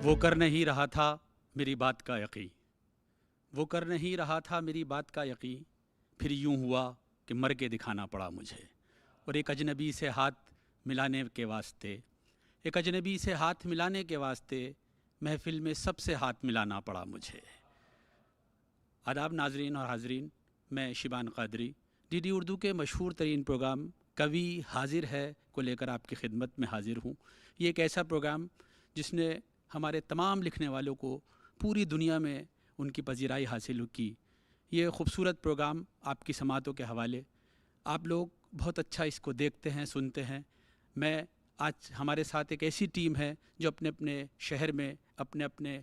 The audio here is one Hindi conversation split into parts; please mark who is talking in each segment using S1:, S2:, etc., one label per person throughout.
S1: वो कर नहीं रहा था मेरी बात का यकीन, वो कर नहीं रहा था मेरी बात का यकीन, फिर यूं हुआ कि मर के दिखाना पड़ा मुझे। और एक अजनबी से हाथ मिलाने के वास्ते, एक अजनबी से हाथ मिलाने के वास्ते महफिल में सबसे हाथ मिलाना पड़ा मुझे। आदाब नाजरीन और हाजरीन, मैं शिबान कादरी डीडी उर्दू के मशहूर तरीन प्रोग्राम कवि हाजिर है को लेकर आपकी खिदमत में हाजिर हूँ। ये एक ऐसा प्रोग्राम जिसने हमारे तमाम लिखने वालों को पूरी दुनिया में उनकी पजीराई हासिल की। ये खूबसूरत प्रोग्राम आपकी समातों के हवाले, आप लोग बहुत अच्छा इसको देखते हैं, सुनते हैं। मैं आज हमारे साथ एक ऐसी टीम है जो अपने अपने शहर में अपने अपने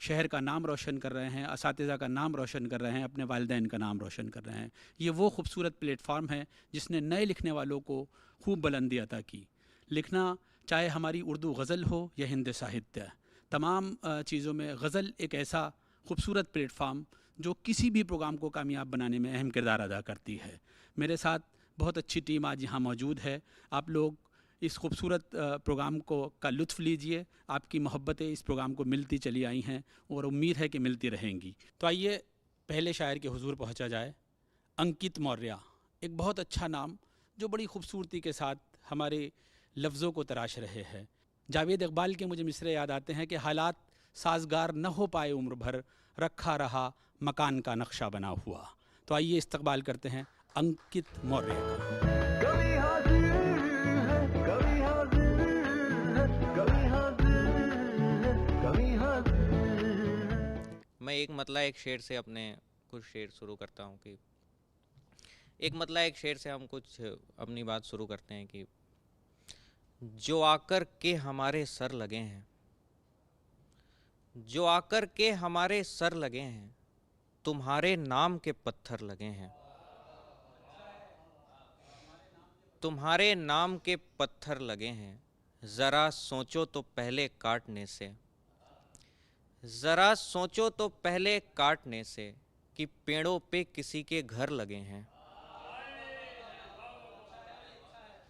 S1: शहर का नाम रोशन कर रहे हैं, असातिज़ा का नाम रोशन कर रहे हैं, अपने वालिदैन का नाम रोशन कर रहे हैं। ये वो खूबसूरत प्लेटफार्म है जिसने नए लिखने वालों को खूब बुलंदी अता की। लिखना चाहे हमारी उर्दू गज़ल हो या हिंदी साहित्य, तमाम चीज़ों में गज़ल एक ऐसा खूबसूरत प्लेटफार्म जो किसी भी प्रोग्राम को कामयाब बनाने में अहम किरदार अदा करती है। मेरे साथ बहुत अच्छी टीम आज यहाँ मौजूद है। आप लोग इस खूबसूरत प्रोग्राम को का लुत्फ़ लीजिए। आपकी मोहब्बतें इस प्रोग्राम को मिलती चली आई हैं और उम्मीद है कि मिलती रहेंगी। तो आइए पहले शायर के हुजूर पहुँचा जाए। अंकित मौर्य, एक बहुत अच्छा नाम जो बड़ी खूबसूरती के साथ हमारे लफ्ज़ों को तराश रहे हैं। जावेद इकबाल के मुझे मिसरे याद आते हैं कि हालात साजगार न हो पाए उम्र भर, रखा रहा मकान का नक्शा बना हुआ। तो आइए इस्तकबाल करते हैं अंकित मौर्य का।
S2: मैं एक मतला एक शेर से अपने कुछ शेर शुरू करता हूँ कि एक मतला एक शेर से हम कुछ अपनी बात शुरू करते हैं कि जो आकर के हमारे सर लगे हैं, जो आकर के हमारे सर लगे हैं, तुम्हारे नाम के पत्थर लगे हैं, तुम्हारे नाम के पत्थर लगे हैं। ज़रा सोचो तो पहले काटने से, ज़रा सोचो तो पहले काटने से कि पेड़ों पे किसी के घर लगे हैं।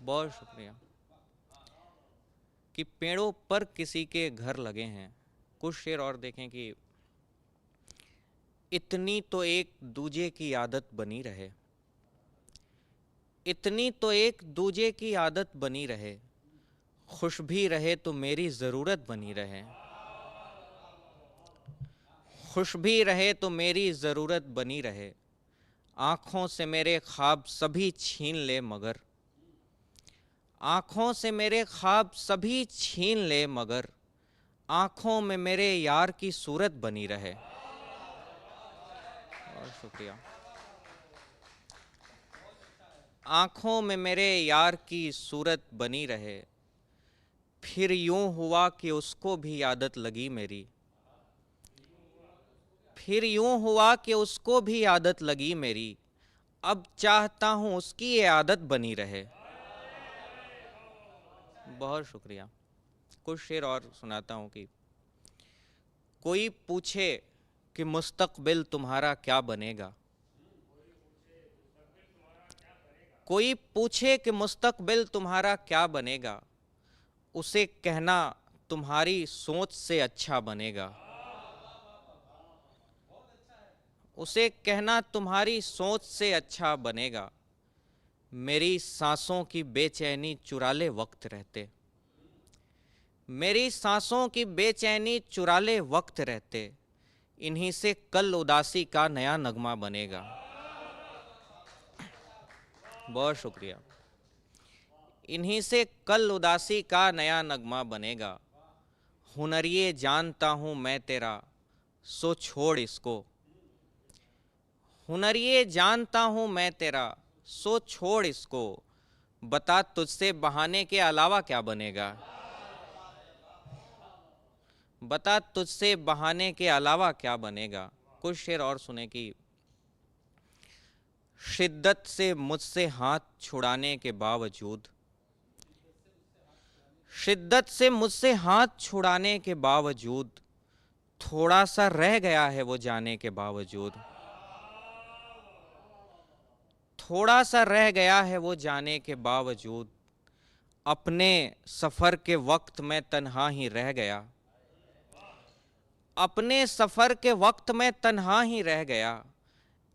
S2: बहुत शुक्रिया। कि पेड़ों पर किसी के घर लगे हैं। कुछ शेर और देखें कि इतनी तो एक दूजे की आदत बनी रहे, इतनी तो एक दूजे की आदत बनी रहे, खुश भी रहे तो मेरी ज़रूरत बनी रहे, खुश भी रहे तो मेरी ज़रूरत बनी रहे। आँखों से मेरे ख्वाब सभी छीन ले मगर, आँखों से मेरे ख्वाब सभी छीन ले मगर, आँखों में मेरे यार की सूरत बनी रहे। बहुत शुक्रिया। आँखों में मेरे यार की सूरत बनी रहे, फिर यूं हुआ कि उसको भी आदत लगी मेरी, फिर यूं हुआ कि उसको भी आदत लगी मेरी, अब चाहता हूँ उसकी ये आदत बनी रहे। बहुत शुक्रिया। कुछ शेर और सुनाता हूँ कि कोई पूछे कि मुस्तकबिल तुम्हारा क्या बनेगा, कोई पूछे कि मुस्तकबिल तुम्हारा क्या बनेगा, उसे कहना तुम्हारी सोच से अच्छा बनेगा, उसे कहना तुम्हारी सोच से अच्छा बनेगा। मेरी सांसों की बेचैनी चुरा ले वक्त रहते, मेरी सांसों की बेचैनी चुरा ले वक्त रहते, इन्हीं से कल उदासी का नया नगमा बनेगा। बहुत शुक्रिया। इन्हीं से कल उदासी का नया नगमा बनेगा। हुनरिये जानता हूँ मैं तेरा, सो छोड़ इसको, हुनरिये जानता हूँ मैं तेरा, सो छोड़ इसको, बता तुझसे बहाने के अलावा क्या बनेगा, बता तुझसे बहाने के अलावा क्या बनेगा। कुछ शेर और सुने कि शिद्दत से मुझसे हाथ छुड़ाने के बावजूद, शिद्दत से मुझसे हाथ छुड़ाने के बावजूद, थोड़ा सा रह गया है वो जाने के बावजूद, थोड़ा सा रह गया है वो जाने के बावजूद, अपने सफ़र के वक्त में तन्हा ही रह गया, अपने सफ़र के वक्त में तन्हा ही रह गया,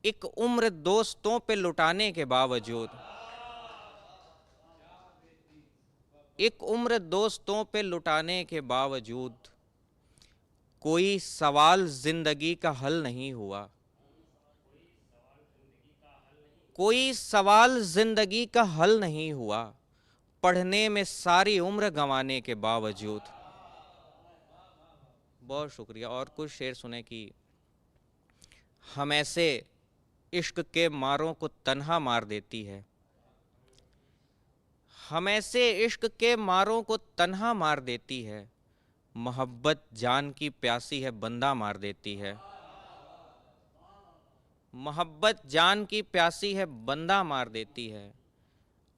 S2: एक उम्र दोस्तों पे लुटाने के बावजूद। एक उम्र दोस्तों पे लुटाने के बावजूद कोई सवाल जिंदगी का हल नहीं हुआ। कोई सवाल जिंदगी का हल नहीं हुआ, पढ़ने में सारी उम्र गंवाने के बावजूद। बहुत शुक्रिया। और कुछ शेर सुने कि हम ऐसे इश्क के मारों को तन्हा मार देती है, हम ऐसे इश्क के मारों को तन्हा मार देती है, मोहब्बत जान की प्यासी है बंदा मार देती है। मोहब्बत जान की प्यासी है बंदा मार देती है।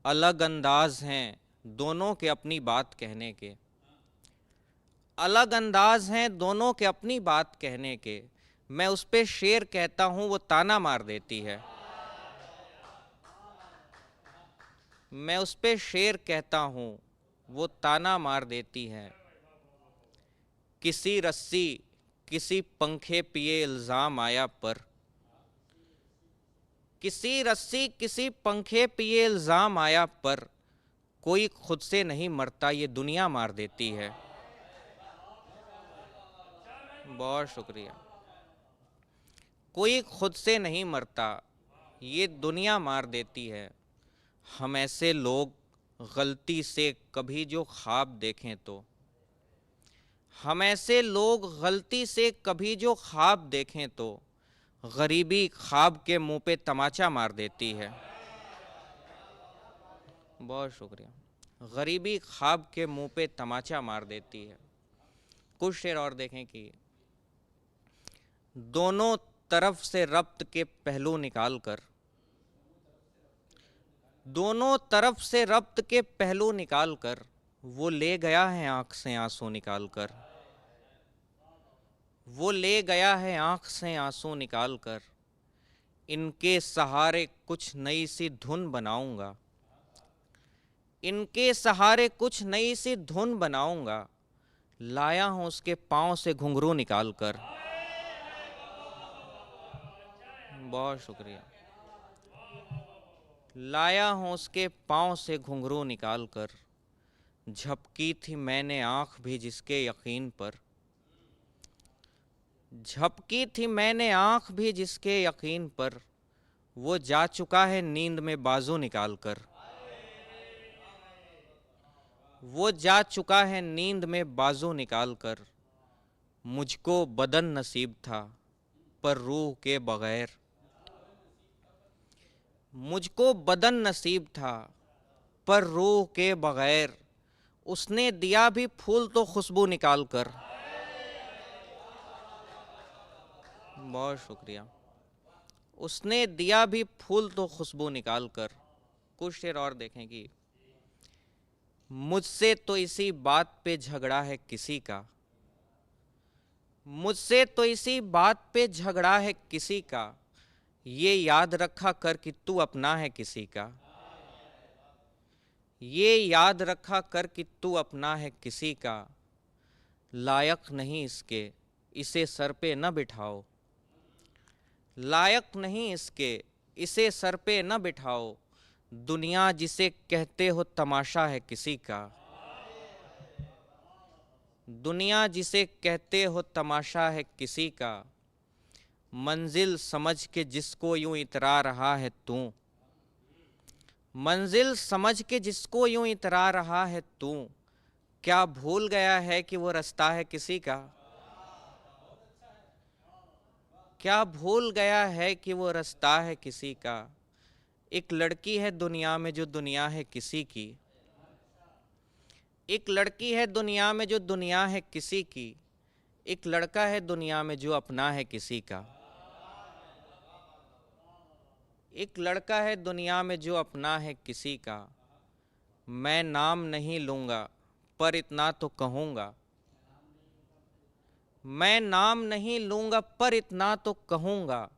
S2: अलग अंदाज हैं दोनों के अपनी बात कहने के, अलग अंदाज हैं दोनों के अपनी बात कहने के। मैं उस पे शेर कहता हूँ वो ताना मार देती है। मैं उस पे शेर कहता हूँ वो ताना मार देती है। किसी रस्सी किसी पंखे पिए इल्ज़ाम आया पर, किसी रस्सी किसी पंखे पिए इल्ज़ाम आया पर, कोई खुद से नहीं मरता ये दुनिया मार देती है। बहुत शुक्रिया। कोई खुद से नहीं मरता ये दुनिया मार देती है। हम ऐसे लोग गलती से कभी जो ख्वाब देखें तो, हम ऐसे लोग गलती से कभी जो ख्वाब देखें तो, गरीबी ख्वाब के मुंह पे तमाचा मार देती है। बहुत शुक्रिया। गरीबी ख्वाब के मुंह पे तमाचा मार देती है। कुछ शेर और देखें कि दोनों तरफ से रब्त के पहलू निकाल कर, दोनों तरफ से रब्त के पहलू निकाल कर, वो ले गया है आंख से आंसू निकाल कर, वो ले गया है आंख से आंसू निकाल कर। इनके सहारे कुछ नई सी धुन बनाऊंगा, इनके सहारे कुछ नई सी धुन बनाऊंगा, लाया हूं उसके पांव से घुंघरू निकाल कर। बहुत शुक्रिया। लाया हूं उसके पांव से घुंघरू निकाल कर, झपकी थी मैंने आंख भी जिसके यकीन पर, झपकी थी मैंने आंख भी जिसके यकीन पर, वो जा चुका है नींद में बाजू निकाल कर, वो जा चुका है नींद में बाजू निकाल कर। मुझको बदन नसीब था पर रूह के बगैर, मुझको बदन नसीब था पर रूह के बगैर, उसने दिया भी फूल तो खुशबू निकाल कर। बहुत शुक्रिया। उसने दिया भी फूल तो खुशबू निकाल कर। कुछ शेर और देखें कि मुझसे तो इसी बात पे झगड़ा है किसी का, मुझसे तो इसी बात पे झगड़ा है किसी का, ये याद रखा कर कि तू अपना है किसी का, ये याद रखा कर कि तू अपना है किसी का। लायक नहीं इसके इसे सर पे न बिठाओ, लायक नहीं इसके इसे सर पे न बिठाओ, दुनिया जिसे कहते हो तमाशा है किसी का, दुनिया जिसे कहते हो तमाशा है किसी का। मंजिल समझ के जिसको यूं इतरा रहा है तू, मंजिल समझ के जिसको यूं इतरा रहा है तू, क्या भूल गया है कि वो रास्ता है किसी का, क्या भूल गया है कि वो रास्ता है किसी का। एक लड़की है दुनिया में जो दुनिया है किसी की, एक लड़की है दुनिया में जो दुनिया है किसी की, एक लड़का है दुनिया में जो अपना है किसी का, एक लड़का है दुनिया में जो अपना है किसी का। मैं नाम नहीं लूँगा पर इतना तो कहूँगा, मैं नाम नहीं लूँगा पर इतना तो कहूँगा,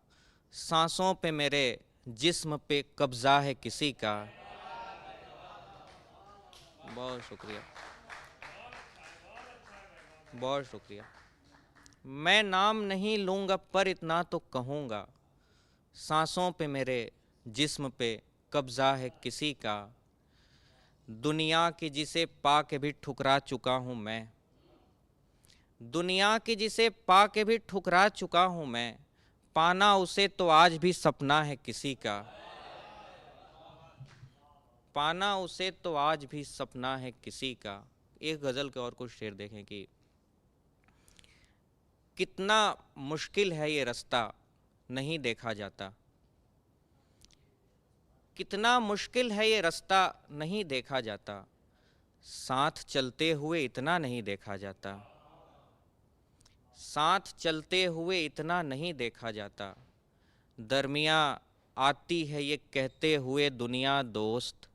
S2: सांसों पे मेरे जिस्म पे कब्जा है किसी का। बहुत शुक्रिया, बहुत शुक्रिया। मैं नाम नहीं लूँगा पर इतना तो कहूँगा, सांसों पे मेरे जिस्म पे कब्ज़ा है किसी का। दुनिया की जिसे पा के भी ठुकरा चुका हूँ मैं, दुनिया की जिसे पा के भी ठुकरा चुका हूँ मैं, पाना उसे तो आज भी सपना है किसी का। पाना उसे तो आज भी सपना है किसी का। एक गज़ल के और कुछ शेर देखें कि कितना मुश्किल है ये रास्ता नहीं देखा जाता, कितना मुश्किल है ये रास्ता नहीं देखा जाता, साथ चलते हुए इतना नहीं देखा जाता, साथ चलते हुए इतना नहीं देखा जाता। दरमियाँ आती है ये कहते हुए दुनिया दोस्त,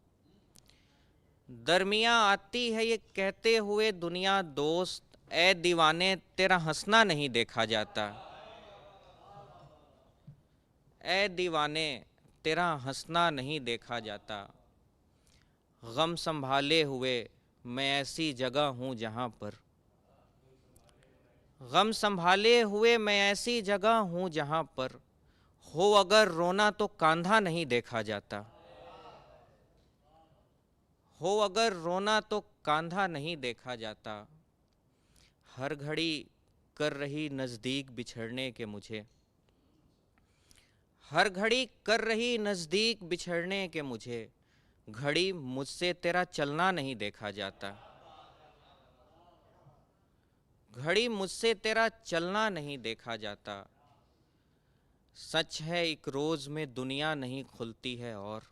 S2: दरमियाँ आती है ये कहते हुए दुनिया दोस्त, ए दीवाने तेरा हंसना नहीं देखा जाता, ए दीवाने तेरा हंसना नहीं देखा जाता। गम संभाले हुए मैं ऐसी जगह हूँ जहाँ पर, गम संभाले हुए मैं ऐसी जगह हूँ जहाँ पर, हो अगर रोना तो कांधा नहीं देखा जाता, हो अगर रोना तो कांधा नहीं देखा जाता। हर घड़ी कर रही नज़दीक बिछड़ने के मुझे, हर घड़ी कर रही नज़दीक बिछड़ने के मुझे, घड़ी मुझसे तेरा चलना नहीं देखा जाता, घड़ी मुझसे तेरा चलना नहीं देखा जाता। सच है एक रोज़ में दुनिया नहीं खुलती है और,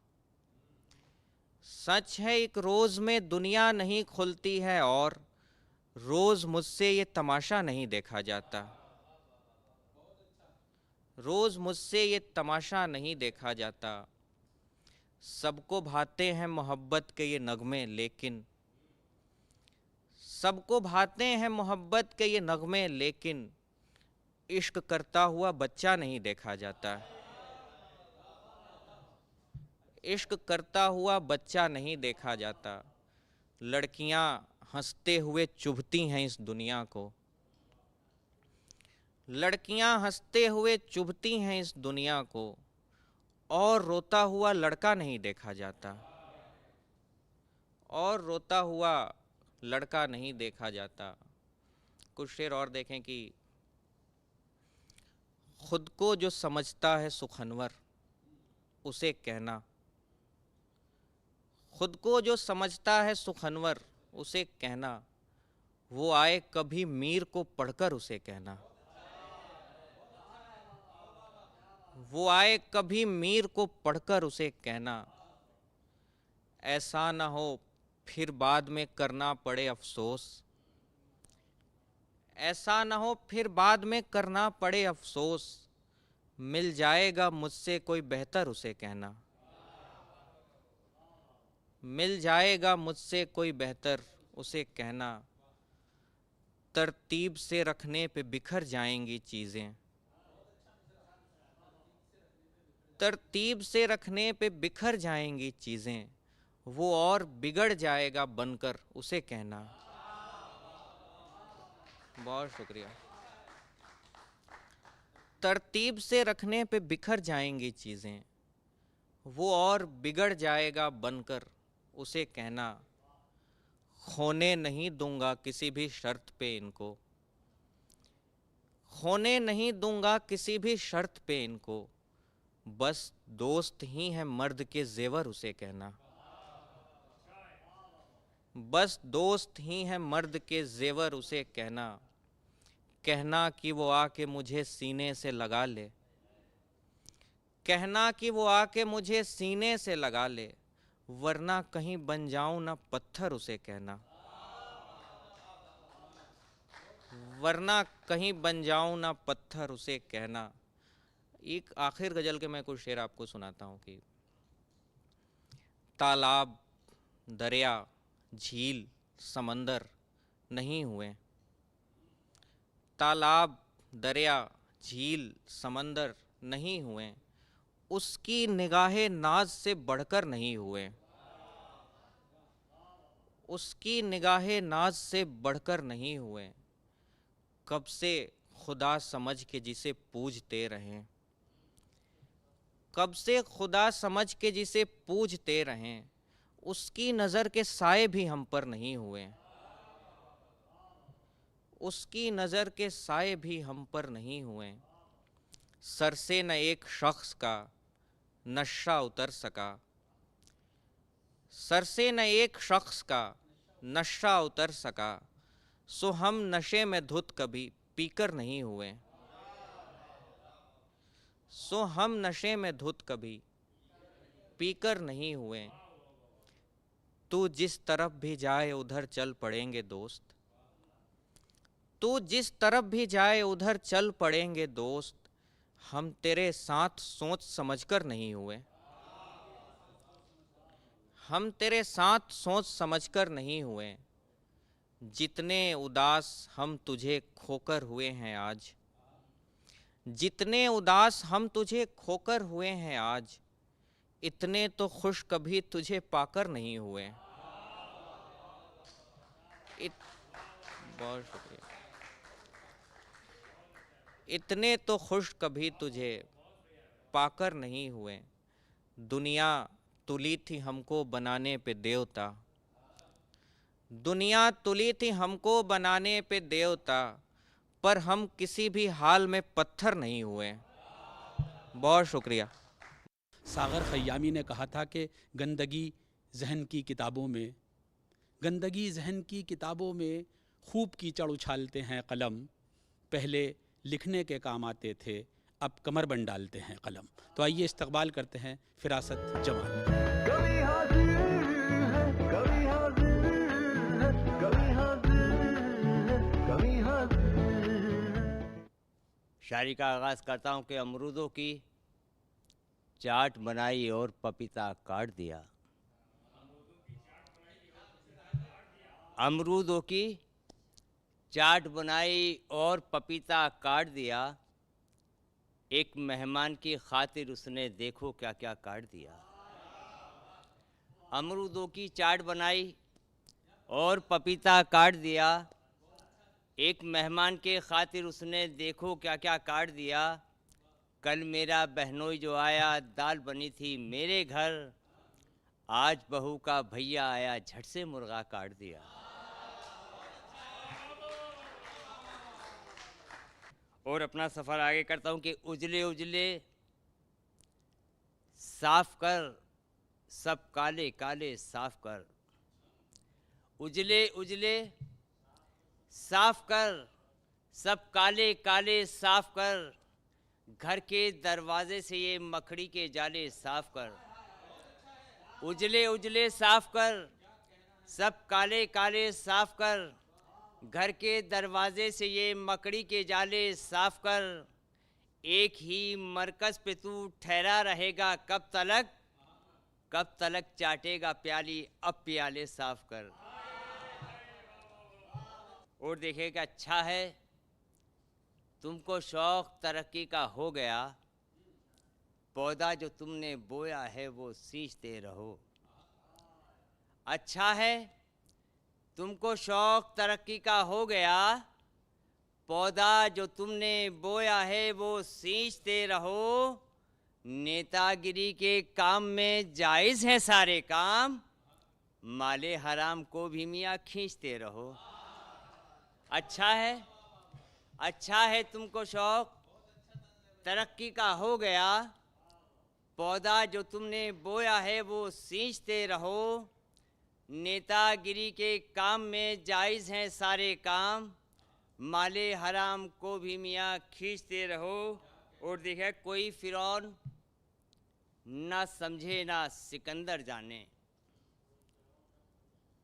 S2: सच है एक रोज़ में दुनिया नहीं खुलती है और, रोज़ मुझसे ये तमाशा नहीं देखा जाता, रोज़ मुझसे ये तमाशा नहीं देखा जाता। सबको भाते हैं मोहब्बत के ये नगमे लेकिन, सबको भाते हैं मोहब्बत के ये नगमे लेकिन, इश्क करता हुआ बच्चा नहीं देखा जाता, इश्क करता हुआ बच्चा नहीं देखा जाता। लड़कियां हंसते हुए चुभती हैं इस दुनिया को, लड़कियां हंसते हुए चुभती हैं इस दुनिया को, और रोता हुआ लड़का नहीं देखा जाता, और रोता हुआ लड़का नहीं देखा जाता। कुछ शेर और देखें कि खुद को जो समझता है सुखनवर उसे कहना, खुद को जो समझता है सुखनवर उसे कहना, वो आए कभी मीर को पढ़कर उसे कहना, वो आए कभी मीर को पढ़कर उसे कहना। ऐसा ना हो फिर बाद में करना पड़े अफसोस, ऐसा ना हो फिर बाद में करना पड़े अफसोस, मिल जाएगा मुझसे कोई बेहतर उसे कहना, मिल जाएगा मुझसे कोई बेहतर उसे कहना। तरतीब से रखने पे बिखर जाएंगी चीज़ें, तरतीब से रखने पे बिखर जाएंगी चीज़ें, वो और बिगड़ जाएगा बनकर उसे कहना। बहुत शुक्रिया। तरतीब से रखने पे बिखर जाएंगी चीज़ें, वो और बिगड़ जाएगा बनकर उसे कहना। खोने नहीं दूंगा किसी भी शर्त पे इनको, खोने नहीं दूंगा किसी भी शर्त पे इनको, बस दोस्त ही है मर्द के जेवर उसे कहना, बस दोस्त ही है मर्द के जेवर उसे कहना। कहना कि वो आके मुझे सीने से लगा ले, कहना कि वो आके मुझे सीने से लगा ले, वरना कहीं बन जाऊं ना पत्थर उसे कहना, वरना कहीं बन जाऊं ना पत्थर उसे कहना। एक आखिर गज़ल के मैं कुछ शेर आपको सुनाता हूँ कि तालाब, दरिया, झील, समंदर नहीं हुए, तालाब, दरिया, झील, समंदर नहीं हुए, उसकी निगाहे नाज से बढ़कर नहीं हुए, उसकी निगाहे नाज से बढ़कर नहीं हुए। कब से खुदा समझ के जिसे पूजते रहें, कब से खुदा समझ के जिसे पूजते रहें, उसकी नज़र के साए भी हम पर नहीं हुए, उसकी नज़र के साए भी हम पर नहीं हुए। सर से न एक शख्स का नशा उतर सका, सर से न एक शख्स का नशा उतर सका, सो हम नशे में धुत कभी पीकर नहीं हुए, सो हम नशे में धुत कभी पीकर नहीं हुए। तू जिस तरफ भी जाए उधर चल पड़ेंगे दोस्त, तू जिस तरफ भी जाए उधर चल पड़ेंगे दोस्त, हम तेरे साथ सोच समझकर नहीं हुए, हम तेरे साथ सोच समझकर नहीं हुए। जितने उदास हम तुझे खोकर हुए हैं आज, जितने उदास हम तुझे खोकर हुए हैं आज, इतने तो खुश कभी तुझे पाकर नहीं हुए। बहुत शुक्रिया। इतने तो खुश कभी तुझे पाकर नहीं हुए। दुनिया तुली थी हमको बनाने पे देवता, दुनिया तुली थी हमको बनाने पे देवता, पर हम किसी भी हाल में पत्थर नहीं हुए। बहुत शुक्रिया।
S1: सागर खयामी ने कहा था कि गंदगी जहन की किताबों में, गंदगी जहन की किताबों में खूब कीचड़ उछालते हैं कलम, पहले लिखने के काम आते थे अब कमर बन डालते हैं कलम। तो आइए इस्तकबाल करते हैं फिरासत जमाल का।
S3: कभी हाजिर है, कभी हाजिर है, कभी हाजिर है, कभी हाजिर है।
S4: शायरी का आगाज़ करता हूँ कि अमरूदों की चाट बनाई और पपीता काट दिया, अमरूदों की चाट बनाई और पपीता काट दिया, एक मेहमान की खातिर उसने देखो क्या क्या काट दिया। अमरूदों की चाट बनाई और पपीता काट दिया, एक मेहमान के खातिर उसने देखो क्या क्या काट दिया। कल मेरा बहनोई जो आया दाल बनी थी मेरे घर, आज बहू का भैया आया झट से मुर्गा काट दिया। और अपना सफ़र आगे करता हूँ कि उजले उजले साफ कर सब काले काले साफ कर, उजले उजले साफ कर सब काले काले साफ कर, घर के दरवाजे से ये मकड़ी के जाले साफ कर। उजले उजले साफ कर सब काले काले साफ कर, घर के दरवाजे से ये मकड़ी के जाले साफ कर। एक ही मरकज़ पे तू ठहरा रहेगा कब तलक, कब तलक चाटेगा प्याली अब प्याले साफ कर। और देखिएगा अच्छा है तुमको शौक़ तरक्की का हो गया, पौधा जो तुमने बोया है वो सींचते रहो। अच्छा है तुमको शौक़ तरक्की का हो गया, पौधा जो तुमने बोया है वो सींचते रहो। नेतागिरी के काम में जायज़ हैं सारे काम, माले हराम को भी मियाँ खींचते रहो। अच्छा है तुमको शौक़ तरक्की का हो गया, पौधा जो तुमने बोया है वो सींचते रहो। नेतागिरी के काम में जायज़ हैं सारे काम, माले हराम को भी मियाँ खींचते रहो। और देखिए कोई फ़िरौन ना समझे ना सिकंदर जाने,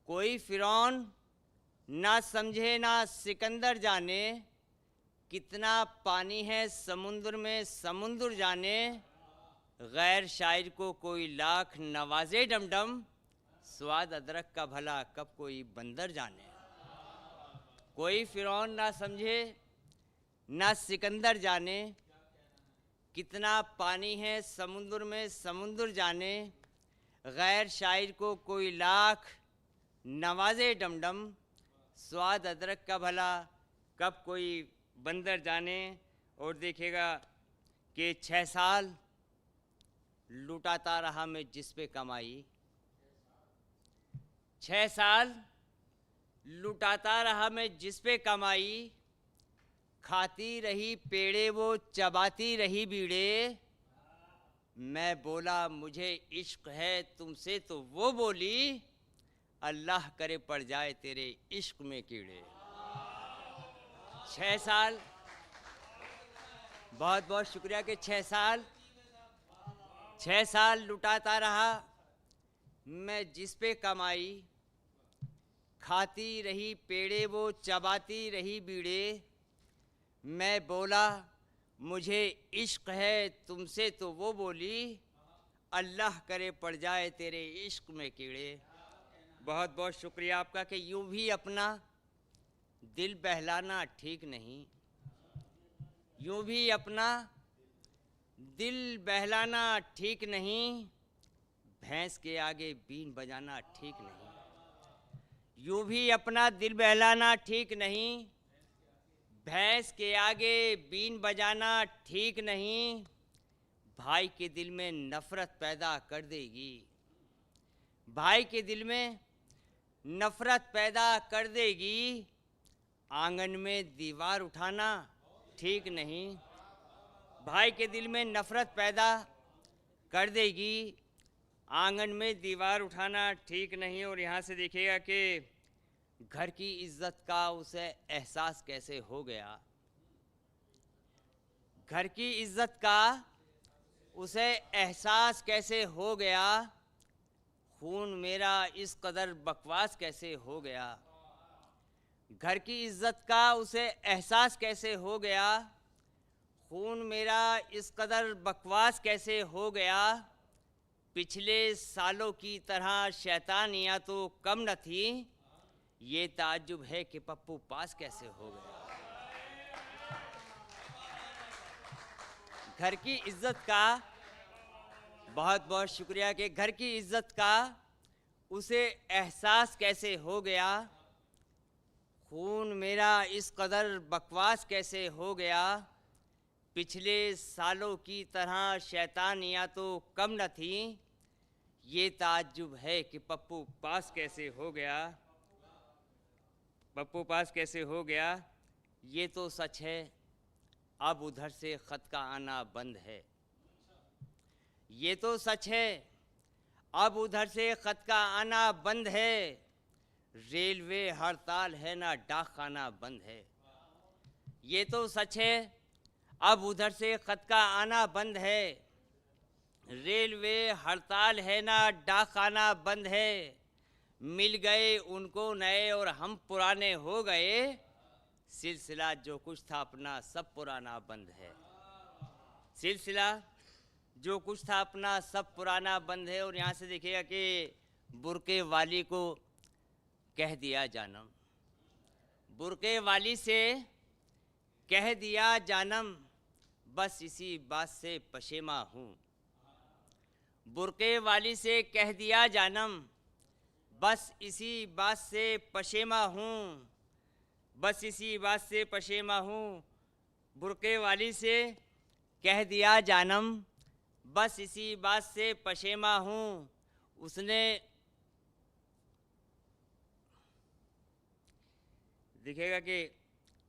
S4: कोई फ़िरौन ना समझे ना सिकंदर जाने, कितना पानी है समुंदर में समुंदर जाने। गैर शायर को कोई लाख नवाजे डमडम, स्वाद अदरक का भला कब कोई बंदर जाने। कोई फ़िरौन ना समझे ना सिकंदर जाने, कितना पानी है समुंदर में समुंदर जाने। गैर शायर को कोई लाख नवाजे डमडम, स्वाद अदरक का भला कब कोई बंदर जाने और देखेगा कि 6 साल लुटाता रहा मैं जिस पे कमाई, 6 साल लुटाता रहा मैं जिस पे कमाई, खाती रही पेड़े वो चबाती रही बीड़े, मैं बोला मुझे इश्क है तुमसे तो वो बोली, अल्लाह करे पड़ जाए तेरे इश्क में कीड़े। 6 साल, बहुत बहुत शुक्रिया कि 6 साल लुटाता रहा मैं जिस पे कमाई, खाती रही पेड़े वो चबाती रही बीड़े, मैं बोला मुझे इश्क है तुमसे तो वो बोली, अल्लाह करे पड़ जाए तेरे इश्क में कीड़े। बहुत बहुत शुक्रिया आपका कि यूं भी अपना दिल बहलाना ठीक नहीं, यूं भी अपना दिल बहलाना ठीक नहीं, भैंस के आगे बीन बजाना ठीक नहीं। यूं भी अपना दिल बहलाना ठीक नहीं, भैंस के आगे बीन बजाना ठीक नहीं, भाई के दिल में नफ़रत पैदा कर देगी, भाई के दिल में नफ़रत पैदा कर देगी, आंगन में दीवार उठाना ठीक नहीं, भाई के दिल में नफ़रत पैदा कर देगी, आंगन में दीवार उठाना ठीक नहीं। और यहाँ से देखिएगा कि घर की इज्जत का उसे एहसास कैसे हो गया, घर की इज्जत का उसे एहसास कैसे हो गया, खून मेरा इस कदर बकवास कैसे हो गया, घर की इज्जत का उसे एहसास कैसे हो गया, खून मेरा इस कदर बकवास कैसे हो गया, पिछले सालों की तरह शैतानियाँ तो कम न थी, ये ताज्जुब है कि पप्पू पास कैसे हो गया। घर की इज्जत का बहुत बहुत शुक्रिया कि घर की इज्जत का उसे एहसास कैसे हो गया, खून मेरा इस कदर बकवास कैसे हो गया, पिछले सालों की तरह शैतानियाँ तो कम न थी, ये ताज्जुब है कि पप्पू पास कैसे हो गया, पप्पू पास कैसे हो गया। ये तो सच है अब उधर से ख़त का आना बंद है, ये तो सच है अब उधर से ख़त का आना बंद है, रेलवे हड़ताल है ना डाक खाना बंद है, ये तो सच है अब उधर से ख़त का आना बंद है, रेलवे हड़ताल है ना डाक खाना बंद है, मिल गए उनको नए और हम पुराने हो गए, सिलसिला जो कुछ था अपना सब पुराना बंद है, सिलसिला जो कुछ था अपना सब पुराना बंद है। और यहाँ से देखिएगा कि बुरके वाली को कह दिया जानम, बुरके वाली से कह दिया जानम, बस इसी बात से पशेमा हूँ, बुरके वाली से कह दिया जानम, बस इसी बात से पशेमा हूँ, बस इसी बात से पशेमा हूँ, बुरके वाली से कह दिया जानम, बस इसी बात से पशेमा हूँ, उसने दिखेगा कि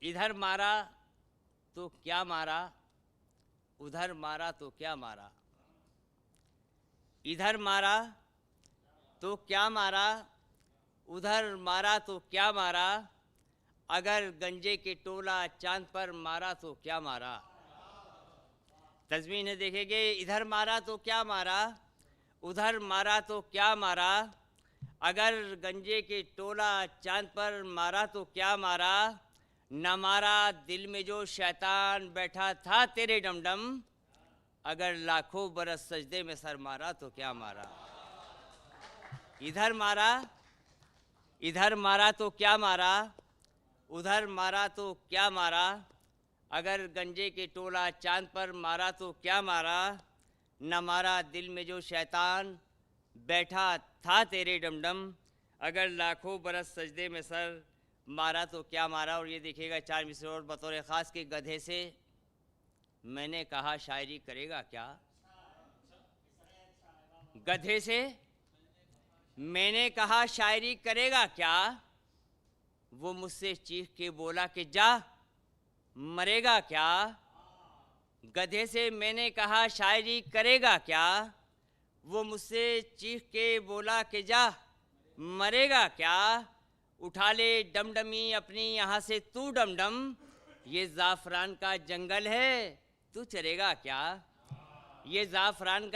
S4: इधर मारा तो क्या मारा, उधर मारा तो क्या मारा, इधर मारा तो क्या मारा, उधर मारा तो क्या मारा, अगर गंजे के टोला चांद पर मारा तो क्या मारा। तज़मीन है देखेंगे, इधर मारा तो क्या मारा, उधर मारा तो क्या मारा, अगर गंजे के टोला चांद पर मारा तो क्या मारा, न मारा दिल में जो शैतान बैठा था तेरे डमडम, अगर लाखों बरस सजदे में सर मारा तो क्या मारा। इधर मारा तो क्या मारा, उधर मारा तो क्या मारा, अगर गंजे के टोला चांद पर मारा तो क्या मारा, न मारा दिल में जो शैतान बैठा था तेरे डमडम, अगर लाखों बरस सजदे में सर मारा तो क्या मारा। और ये देखिएगा 4 मिसरे और बतौर ख़ास के गधे से मैंने कहा शायरी करेगा क्या। गधे से मैंने कहा शायरी करेगा क्या, वो मुझसे चीख के बोला कि जा मरेगा क्या। गधे से मैंने कहा शायरी करेगा क्या, वो मुझसे चीख के बोला कि जा मरेगा क्या। उठा ले डमडमी अपनी यहाँ से तू डमडम, ये ज़ाफ़रान का जंगल है तू चलेगा क्या। ये ज़ाफ़रान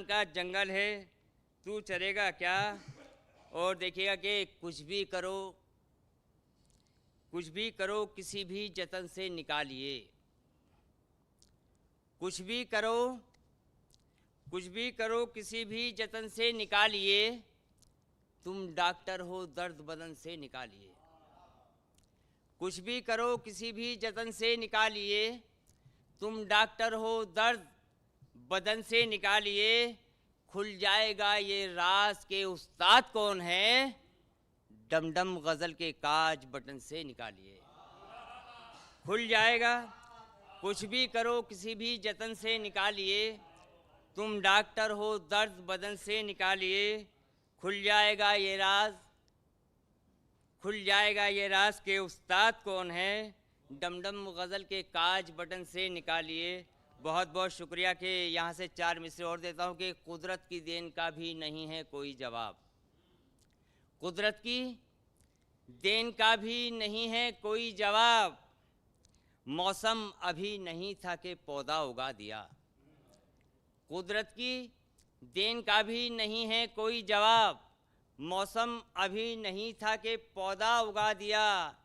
S4: का जंगल है तू चलेगा क्या। और देखिएगा कि कुछ भी करो किसी भी जतन से निकालिए। कुछ भी करो किसी भी जतन से निकालिए, तुम डॉक्टर हो दर्द बदन से निकालिए। कुछ भी करो किसी भी जतन से निकालिए, तुम डॉक्टर हो दर्द बदन से निकालिए। खुल जाएगा ये राज के उस्ताद कौन है, डमडम गज़ल के काज बटन से निकालिए। खुल जाएगा कुछ भी करो किसी भी जतन से निकालिए, तुम डॉक्टर हो दर्द बदन से निकालिए। खुल जाएगा ये राज के उस्ताद कौन है, डमडम गज़ल के काज बटन से निकालिए। बहुत बहुत शुक्रिया कि यहाँ से 4 मिसरे और देता हूँ कि कुदरत की देन का भी नहीं है कोई जवाब। कुदरत की देन का भी नहीं है कोई जवाब, मौसम अभी नहीं था कि पौधा उगा दिया। कुदरत की देन का भी नहीं है कोई जवाब, मौसम अभी नहीं था कि पौधा उगा दिया।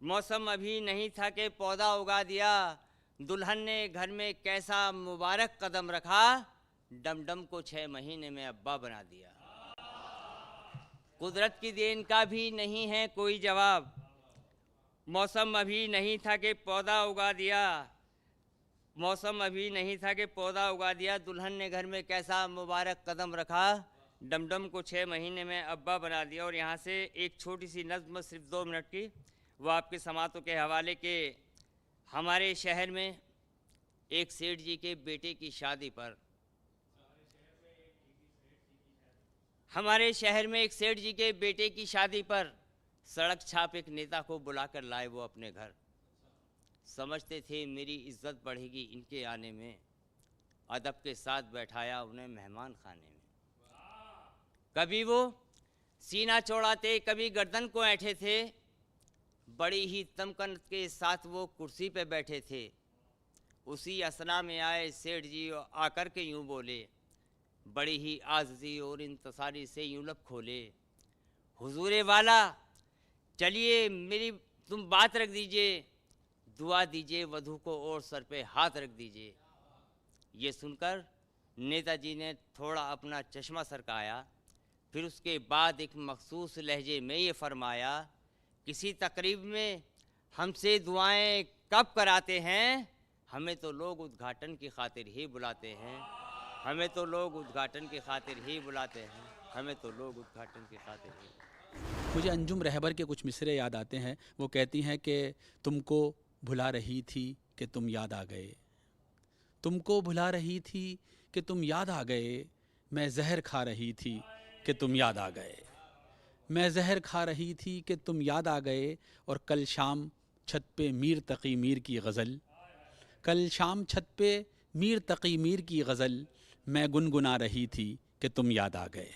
S4: मौसम अभी नहीं था कि पौधा उगा दिया। दुल्हन ने घर में कैसा मुबारक कदम रखा, डमडम को 6 महीने में अब्बा बना दिया। कुदरत की देन का भी नहीं है कोई जवाब, मौसम अभी नहीं था कि पौधा उगा दिया। मौसम अभी नहीं था कि पौधा उगा दिया। दुल्हन ने घर में कैसा मुबारक कदम रखा, डमडम को 6 महीने में अब्बा बना दिया। और यहाँ से एक छोटी सी नज़्म सिर्फ 2 मिनट की, वो आपके समातों के हवाले के। हमारे शहर में एक सेठ जी के बेटे की शादी पर सड़क छाप एक नेता को बुलाकर लाए वो अपने घर। समझते थे मेरी इज्जत बढ़ेगी इनके आने में, अदब के साथ बैठाया उन्हें मेहमान खाने में। कभी वो सीना चौड़ाते कभी गर्दन को ऐंठे थे, बड़ी ही तमकन के साथ वो कुर्सी पे बैठे थे। उसी असना में आए सेठ जी आकर के यूँ बोले, बड़ी ही आज़ी और इंतसारी से यूँ लब खोले, हुजूरे वाला चलिए मेरी तुम बात रख दीजिए, दुआ दीजिए वधू को और सर पे हाथ रख दीजिए। ये सुनकर नेताजी ने थोड़ा अपना चश्मा सरकाया, फिर उसके बाद एक मखसूस लहजे में ये फरमाया, किसी तकरीब में हमसे दुआएं कब कराते हैं, हमें तो लोग उद्घाटन की खातिर ही बुलाते हैं। हमें तो लोग उद्घाटन की खातिर ही बुलाते हैं। हमें तो लोग उद्घाटन की खातिर ही।
S1: मुझे अंजुम रहबर के कुछ मिसरे याद आते हैं। वो कहती हैं कि तुमको भुला रही थी कि तुम याद आ गए, तुमको भुला रही थी कि तुम याद आ गए, मैं जहर खा रही थी कि तुम याद आ गए, मैं जहर खा रही थी कि तुम याद आ गए। और कल शाम छत पे मीर तकी मीर की गज़ल, कल शाम छत पे मीर तकी मीर की गज़ल, मैं गुनगुना रही थी कि तुम याद आ गए।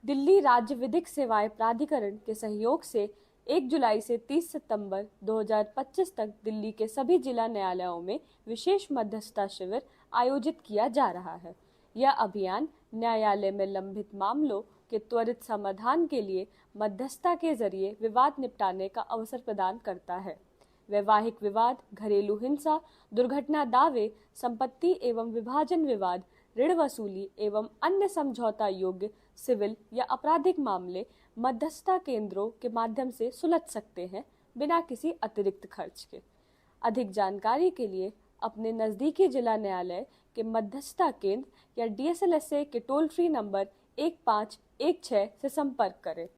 S5: दिल्ली राज्य विधिक सेवाएं प्राधिकरण के सहयोग से 1 जुलाई से 30 सितंबर 2025 तक दिल्ली के सभी जिला न्यायालयों में विशेष मध्यस्थता शिविर आयोजित किया जा रहा है। यह अभियान न्यायालय में लंबित मामलों के त्वरित समाधान के लिए मध्यस्थता के जरिए विवाद निपटाने का अवसर प्रदान करता है। वैवाहिक विवाद, घरेलू हिंसा, दुर्घटना दावे, संपत्ति एवं विभाजन विवाद, ऋण वसूली एवं अन्य समझौता योग्य सिविल या आपराधिक मामले मध्यस्थता केंद्रों के माध्यम से सुलझ सकते हैं बिना किसी अतिरिक्त खर्च के। अधिक जानकारी के लिए अपने नज़दीकी जिला न्यायालय के मध्यस्थता केंद्र या DSLSA के टोल फ्री नंबर 1516 से संपर्क करें।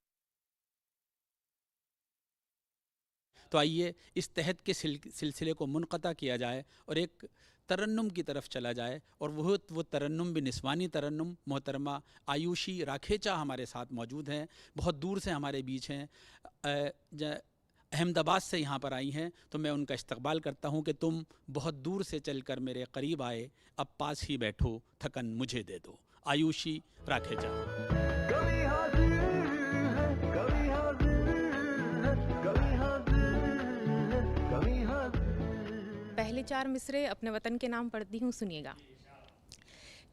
S1: तो आइए इस तहत के सिलसिले को मुनक़ता किया जाए और एक तरन्नुम की तरफ चला जाए। और वो तरन्नुम भी निस्वानी तरन्नुम। मोहतरमा आयुषी राखेचा हमारे साथ मौजूद हैं, बहुत दूर से हमारे बीच हैं, अहमदाबाद से यहाँ पर आई हैं। तो मैं उनका इस्तकबाल करता हूँ कि तुम बहुत दूर से चलकर मेरे करीब आए, अब पास ही बैठो, थकन मुझे दे दो। आयुषी राखेचा।
S3: कभी हाजिर है, कभी हाजिर है, कभी हाजिर है, कभी हाजिर।
S6: पहले 4 मिसरे अपने वतन के नाम पढ़ती हूँ, सुनिएगा।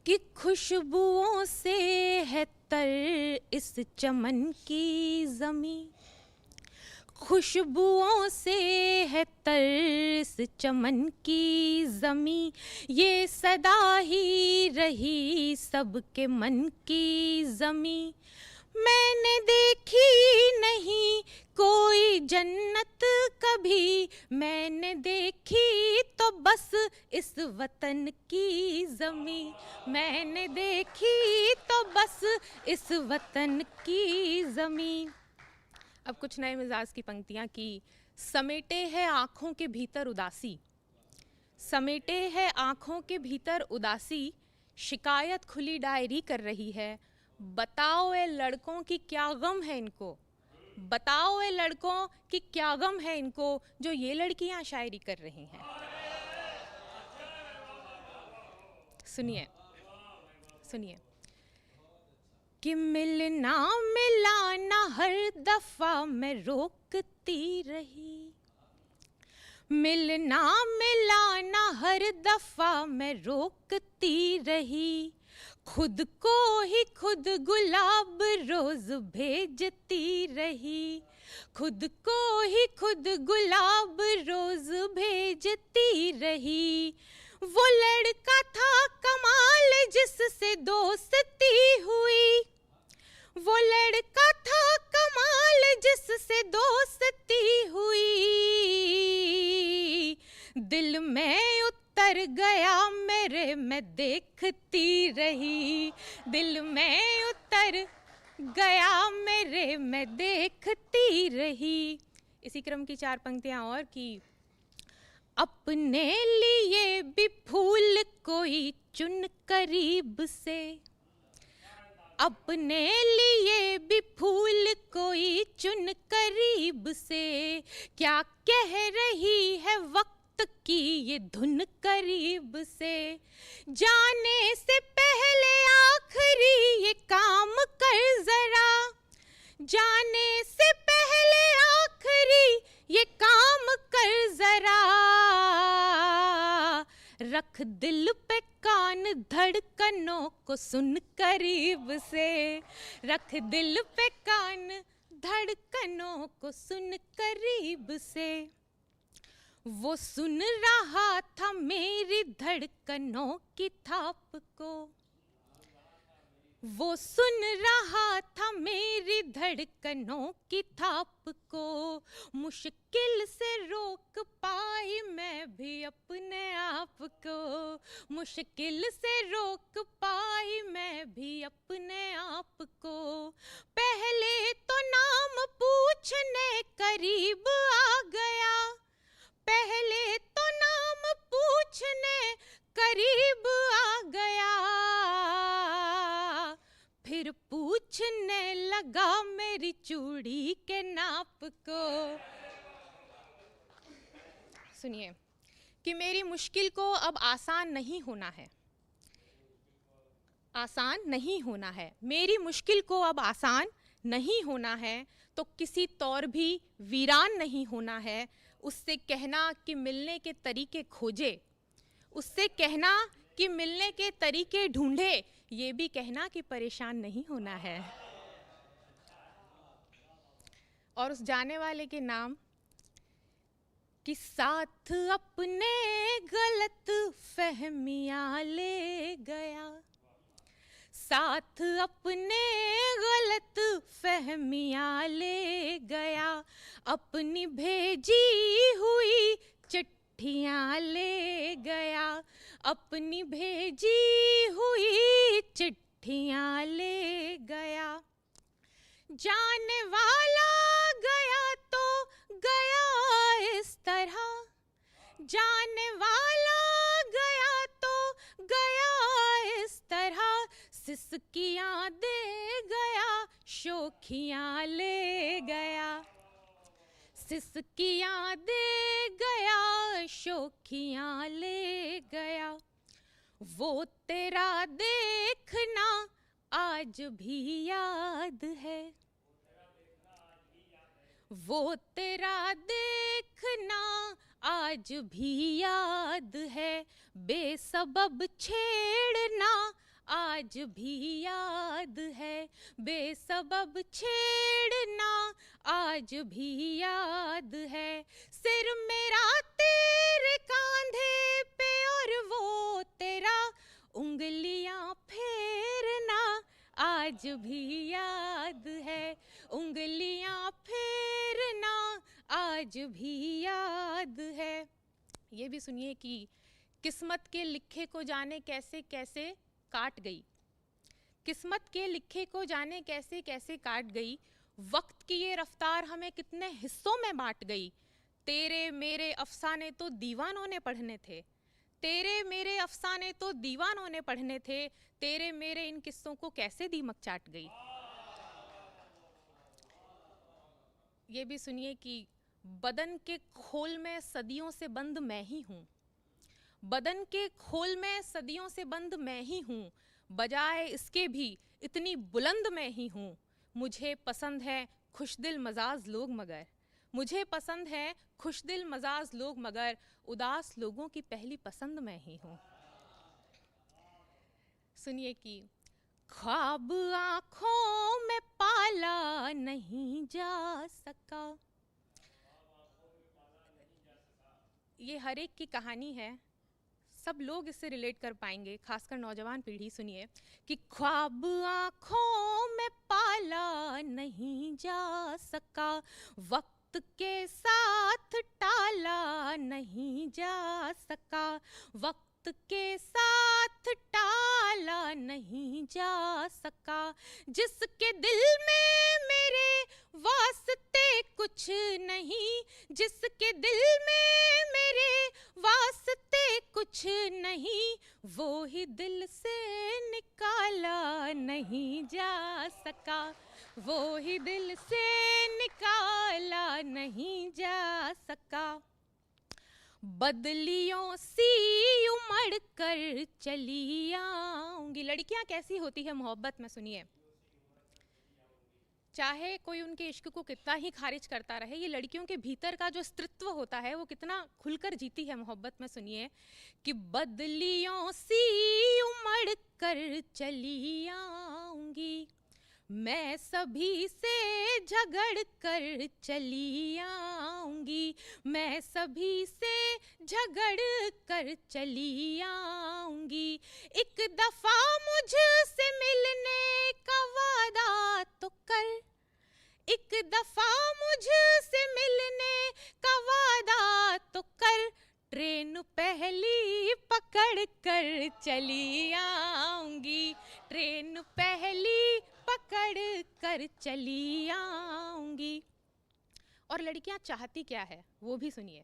S6: कि खुशबुओं से है तर इस चमन की ज़मी, खुशबुओं से है तर इस चमन की ज़मी, ये सदा ही रही सबके मन की ज़मी। मैंने देखी नहीं कोई जन्नत कभी, मैंने देखी तो बस इस वतन की ज़मी, मैंने देखी तो बस इस वतन की ज़मी। अब कुछ नए मिजाज की पंक्तियाँ की। समेटे है आँखों के भीतर उदासी, समेटे है आँखों के भीतर उदासी, शिकायत खुली डायरी कर रही है। बताओ ए लड़कों की क्या गम है इनको, बताओ ए लड़कों की क्या गम है इनको, जो ये लड़कियां शायरी कर रही हैं। सुनिए सुनिए। कि मिलना मिलाना हर दफा मैं रोकती रही, मिलना मिलाना हर दफा मैं रोकती रही, खुद को ही खुद गुलाब रोज भेजती रही, खुद को ही खुद गुलाब रोज भेजती रही। वो लड़का था कमाल जिससे दोस्ती हुई, वो लड़का था कमाल जिससे दोस्ती हुई, दिल में उतर गया मेरे मैं देखती रही, दिल में उतर गया मेरे मैं देखती रही। इसी क्रम की 4 पंक्तियां और की। अपने लिए भी फूल कोई चुन करीब से, अपने लिए भी फूल कोई चुन करीब से, क्या कह रही है वक्त की ये धुन करीब से, जाने से पहले आखिरी ये काम कर जरा, जाने से पहले आखिरी ये काम कर जरा, रख दिल पे कान धड़कनों को सुन करीब से, रख दिल पे कान धड़कनों को सुन करीब से। वो सुन रहा था मेरी धड़कनों की थाप को, वो सुन रहा था मेरी धड़कनों की थाप को, मुश्किल से रोक पाई मैं भी अपने आप को, मुश्किल से रोक पाई मैं भी अपने आप को। पहले तो नाम पूछने करीब आ गया, पहले तो नाम पूछने करीब आ गया, फिर पूछने लगा मेरी चूड़ी के नाप को। सुनिए कि मेरी मुश्किल को अब आसान नहीं होना है, आसान नहीं होना है, मेरी मुश्किल को अब आसान नहीं होना है, तो किसी तौर भी वीरान नहीं होना है। उससे कहना कि मिलने के तरीके खोजे, उससे कहना कि मिलने के तरीके ढूंढे, ये भी कहना कि परेशान नहीं होना है। और उस जाने वाले के नाम कि साथ अपने गलत फहमियां ले गया, साथ अपने गलत फहमियां ले गया, अपनी भेजी हुई चिट्ठियां ले गया, अपनी भेजी हुई चिट्ठियां ले गया। जाने वाला गया तो गया तरह, जाने वाला गया तो गया इस तरह, सिसकियाँ दे गया शोखियाँ ले गया, सिसकियाँ दे गया शोखियाँ ले गया। वो तेरा देखना आज भी याद है, वो तेरा देखना आज भी याद है, बेसबब छेड़ना आज भी याद है, बेसबब छेड़ना आज भी याद है। सिर मेरा तेरे कांधे पे और वो तेरा उंगलियां फेरना आज भी याद है, उंगलियां फेरना आज भी याद है। ये भी सुनिए कि किस्मत के लिखे को जाने कैसे कैसे काट गई, किस्मत के लिखे को जाने कैसे कैसे काट गई, वक्त की ये रफ्तार हमें कितने हिस्सों में बांट गई। तेरे मेरे अफसाने तो दीवानों ने पढ़ने थे, तेरे मेरे अफसाने तो दीवानों ने पढ़ने थे, तेरे मेरे इन किस्सों को कैसे दीमक चाट गई। ये भी सुनिए कि बदन के खोल में सदियों से बंद मैं ही हूँ, बदन के खोल में सदियों से बंद मैं ही हूँ, बजाए इसके भी इतनी बुलंद मैं ही हूँ। मुझे पसंद है खुशदिल मजाज लोग मगर, मुझे पसंद है खुशदिल मजाज लोग मगर, उदास लोगों की पहली पसंद मैं ही हूँ। सुनिए कि ख्वाब आँखों में पाला नहीं जा सका, ये हर एक की कहानी है, सब लोग इससे रिलेट कर पाएंगे, खासकर नौजवान पीढ़ी। सुनिए कि ख्वाब आँखों में पाला नहीं जा सका, वक्त के साथ टाला नहीं जा सका, वक्त के साथ टाला नहीं जा सका, जिसके दिल में मेरे वास्ते कुछ नहीं, जिसके दिल में मेरे वास्ते कुछ नहीं, वो ही दिल से निकाला नहीं जा सका, वो ही दिल से निकाला नहीं जा सका। बदलियों सी उमड़ कर चली आऊंगी। लड़कियां कैसी होती है मोहब्बत में, सुनिए, चाहे कोई उनके इश्क को कितना ही खारिज करता रहे, ये लड़कियों के भीतर का जो स्त्रीत्व होता है वो कितना खुलकर जीती है मोहब्बत में। सुनिए कि बदलियों सी उमड़ कर चली आऊंगी, मैं सभी से झगड़ कर चली आऊंगी, मैं सभी से झगड़ कर चली आऊंगी, एक दफा मुझसे मिलने का वादा तो कर, एक दफा मुझसे मिलने का वादा तो कर, ट्रेन पहली पकड़ कर चली आऊंगी, ट्रेन पहली पकड़ कर चली आऊंगी। और लड़कियां चाहती क्या है वो भी सुनिए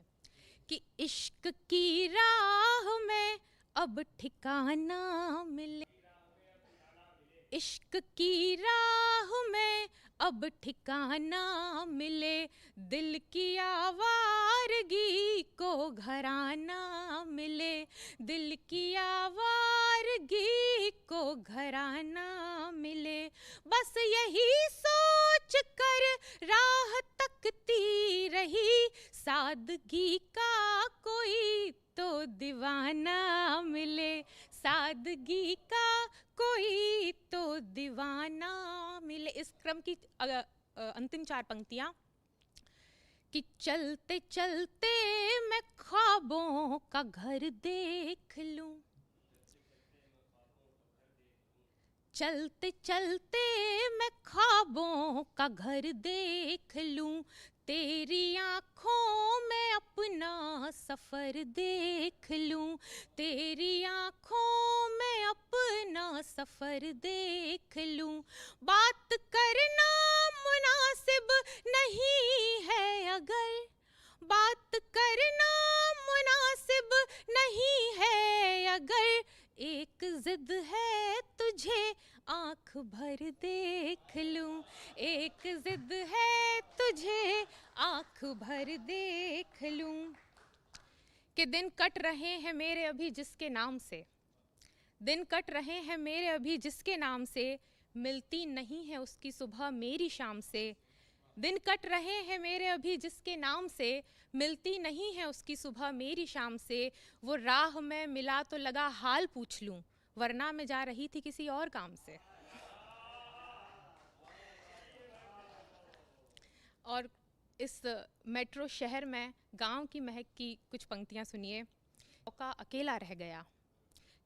S6: कि इश्क की राह में अब ठिकाना मिले, इश्क की राह में अब ठिकाना मिले, दिल की आवारगी को घराना मिले, दिल की आवारगी को घराना मिले, बस यही सोच कर राह तकती रही, सादगी का कोई तो दीवाना मिले, सादगी का कोई तो दीवाना मिले। इस क्रम की अंतिम चार पंक्तियां कि चलते चलते मैं ख्वाबों का घर देख लूं, चलते चलते मैं ख्वाबों का घर देख लूं, तेरी आँखों में अपना सफ़र देख लूं, तेरी आँखों में अपना सफ़र देख लूं, बात करना मुनासिब नहीं है अगर, बात कर करना मुनासिब नहीं है, अगर एक जिद है तुझे आँख भर देख लूं, एक जिद है तुझे आँख भर देख लूं। कि दिन कट रहे हैं मेरे अभी जिसके नाम से, दिन कट रहे हैं मेरे अभी जिसके नाम से, मिलती नहीं है उसकी सुबह मेरी शाम से। दिन कट रहे हैं मेरे अभी जिसके नाम से, मिलती नहीं है उसकी सुबह मेरी शाम से। वो राह में मिला तो लगा हाल पूछ लूं, वरना मैं जा रही थी किसी और काम से। और इस मेट्रो शहर में गांव की महक की कुछ पंक्तियां सुनिए। चौका अकेला रह गया,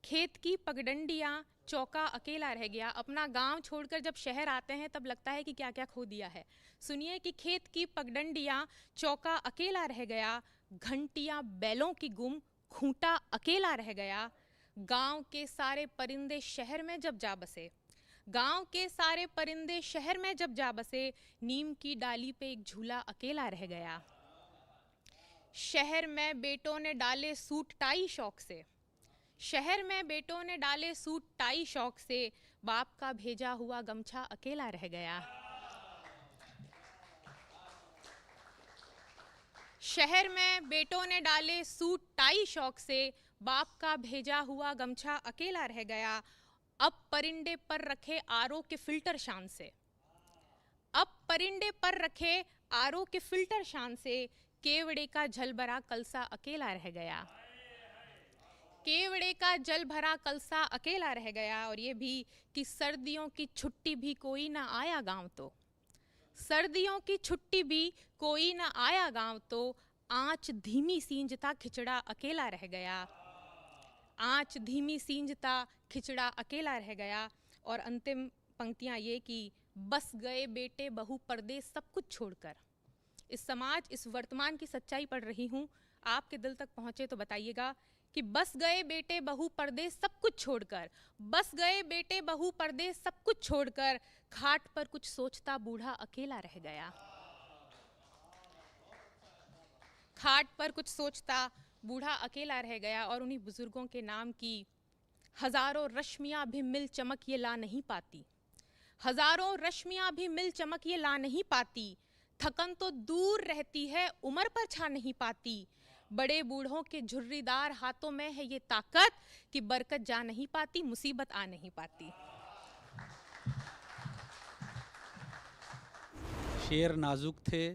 S6: खेत की पगडंडियाँ चौका अकेला रह गया। अपना गांव छोड़कर जब शहर आते हैं तब लगता है कि क्या क्या खो दिया है। सुनिए कि खेत की पगडंडियाँ चौका अकेला रह गया, घंटियाँ बैलों की गुम खूंटा अकेला रह गया। गांव के सारे परिंदे शहर में जब जा बसे, गांव के सारे परिंदे शहर में जब जा बसे, नीम की डाली पे एक झूला अकेला रह गया। शहर में बेटों ने डाले सूट टाई शौक से, शहर में बेटों ने डाले सूट टाई शौक से, बाप का भेजा हुआ गमछा अकेला रह गया। शहर में बेटों ने डाले सूट टाई शौक से, बाप का भेजा हुआ गमछा अकेला रह गया। अब परिंदे पर रखे आरओ के फिल्टर शान से, अब परिंदे पर रखे आरओ के फिल्टर शान से, केवड़े का जल भरा कलसा अकेला रह गया। केवड़े का जल भरा कलसा अकेला रह गया। और ये भी कि सर्दियों की छुट्टी भी कोई ना आया गांव तो, सर्दियों की छुट्टी भी कोई ना आया गांव तो, आँच धीमी सींजता खिचड़ा अकेला रह गया। आँच धीमी सींजता खिचड़ा अकेला रह गया। और अंतिम पंक्तियाँ ये कि बस गए बेटे बहू परदेस सब कुछ छोड़कर। इस समाज, इस वर्तमान की सच्चाई पढ़ रही हूँ, आपके दिल तक पहुँचे तो बताइएगा कि बस गए बेटे बहू परदेस सब कुछ छोड़कर, बस गए बेटे बहू परदेस सब कुछ छोड़कर, खाट पर कुछ सोचता बूढ़ा अकेला रह गया। खाट पर कुछ सोचता बूढ़ा अकेला रह गया। और उन्हीं बुजुर्गों के नाम की हजारों रश्मियाँ भी मिल चमक ये ला नहीं पाती, हजारों रश्मियाँ भी मिल चमक ये ला नहीं पाती, थकन तो दूर रहती है उम्र पर छा नहीं पाती, बड़े बूढ़ों के झुर्रीदार हाथों में है ये ताकत कि बरकत जा नहीं पाती, मुसीबत आ नहीं पाती।
S1: शेर नाजुक थे,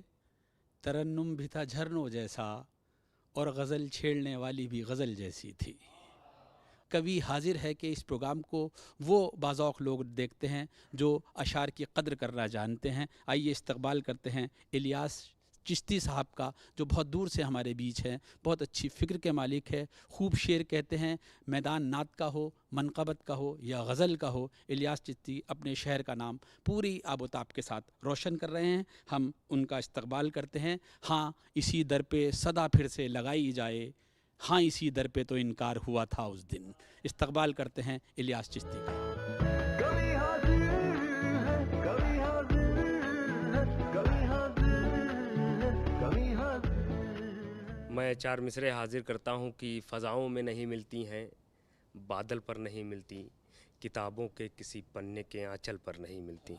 S1: तरन्नुम भी था झरनों जैसा, और गज़ल छेड़ने वाली भी गज़ल जैसी थी। कवि हाजिर है कि इस प्रोग्राम को वो बाज़ौक़ लोग देखते हैं जो अशार की कद्र करना जानते हैं। आइए इस्तकबाल करते हैं इलियास चिश्ती साहब का, जो बहुत दूर से हमारे बीच हैं, बहुत अच्छी फ़िक्र के मालिक है, खूब शेर कहते हैं, मैदान नात का हो, मनक़बत का हो या गज़ल का हो, इलियास चिश्ती अपने शहर का नाम पूरी आबोताब के साथ रोशन कर रहे हैं। हम उनका इस्तकबाल करते हैं। हाँ इसी दर पे सदा फिर से लगाई जाए, हाँ इसी दर पे तो इनकार हुआ था उस दिन। इस्तकबाल करते हैं इलियास चिश्ती का।
S3: कभी हाजिर है, कभी हाजिर है, कभी हाजिर है, कभी हाजिर।
S7: मैं चार मिसरे हाजिर करता हूँ कि फ़ज़ाओं में नहीं मिलती हैं, बादल पर नहीं मिलती, किताबों के किसी पन्ने के आंचल पर नहीं मिलती।